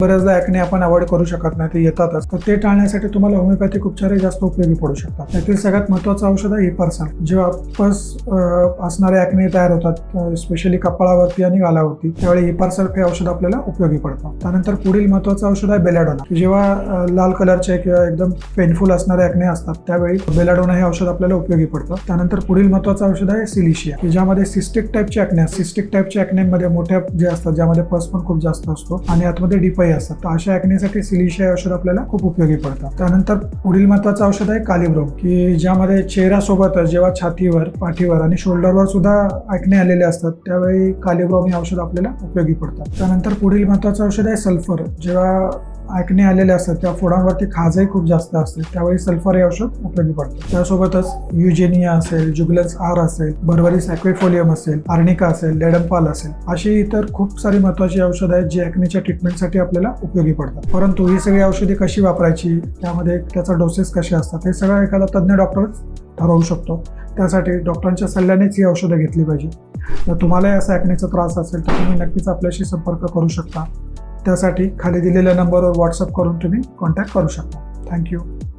बऱ्याचदा ॲक्ने आपण अवॉइड करू शकत नाही, ते येतातच. तर ते टाळण्यासाठी तुम्हाला होमिओपॅथिक उपचारही जास्त उपयोगी पडू शकतात. त्यातील सगळ्यात महत्त्वाचं औषध आहे हिपर्सन. जेव्हा पस असणारे ॲक्ने तयार होतात, स्पेशली कपाळावरती आणि गालावरती, त्यावेळी हिपर्सल्फ हे औषध आपल्याला उपयोगी पडतं. त्यानंतर पुढील महत्त्वाचं औषध आहे बेलाडोना. जेव्हा लाल कलरचे किंवा एकदम पेनफुल असणारे ॲक्ने असतात, त्यावेळी बेलाडोना हे औषध आपल्याला उपयोगी पडतं. त्यानंतर पुढील महत्त्वाचं औषध आहे सिलिशिया, की ज्यामध्ये सिस्टिक टाईपचे ॲक्ने असतात. सिस्टिक टाईपच्या ॲक्नेमध्ये मोठ्या जे असतात, ज्यामध्ये पस पण खूप जास्त असतो आणि आतमध्ये डिपही असतात, तर अशा ॲक्नेसाठी सिलिशिया औषध आपल्याला खूप उपयोगी पडतं. त्यानंतर पुढील महत्त्वाचं औषध आहे कालिब्रोम, की ज्यामध्ये चेहऱ्यासोबतच जेव्हा छातीवर, पाठीवर आणि शोल्डरवर सुद्धा ॲक्ने आलेले असतात, त्यावेळी कालिब्रोम हे औषध आपल्याला उपयोगी पडतं. त्यानंतर पुढील महत्त्वाचं औषध आहे सल्फर. जेव्हा ॲक्ने आलेले असतात त्या फोडांवरती खाजही खूप जास्त असते, त्यावेळी सल्फर हे औषध उपयोगी पडतं. त्यासोबतच युजेनिया असेल, जुगलन्स आर असेल, बर्बरिस ॲक्विफोलियम असेल, आर्निका असेल, लेडमपाल असेल, अशी इतर खूप सारी महत्त्वाची औषधं आहेत जी ॲक्नेच्या ट्रीटमेंटसाठी आपल्याला उपयोगी पडतात. परंतु ही सगळी औषधी कशी वापरायची, त्यामध्ये त्याचा डोसेस कसे असतात, हे सगळं एखादा तज्ज्ञ डॉक्टर ठरवू शकतो. त्यासाठी डॉक्टरांच्या सल्ल्यानेच ही औषधं घेतली पाहिजे. जर तुम्हालाही असा ॲक्नेचा त्रास असेल तर तुम्ही नक्कीच आपल्याशी संपर्क करू शकता. त्यासाठी खाली दिलेल्या नंबरवर व्हॉट्सअप करून तुम्ही कॉन्टॅक्ट करू शकता. थँक्यू.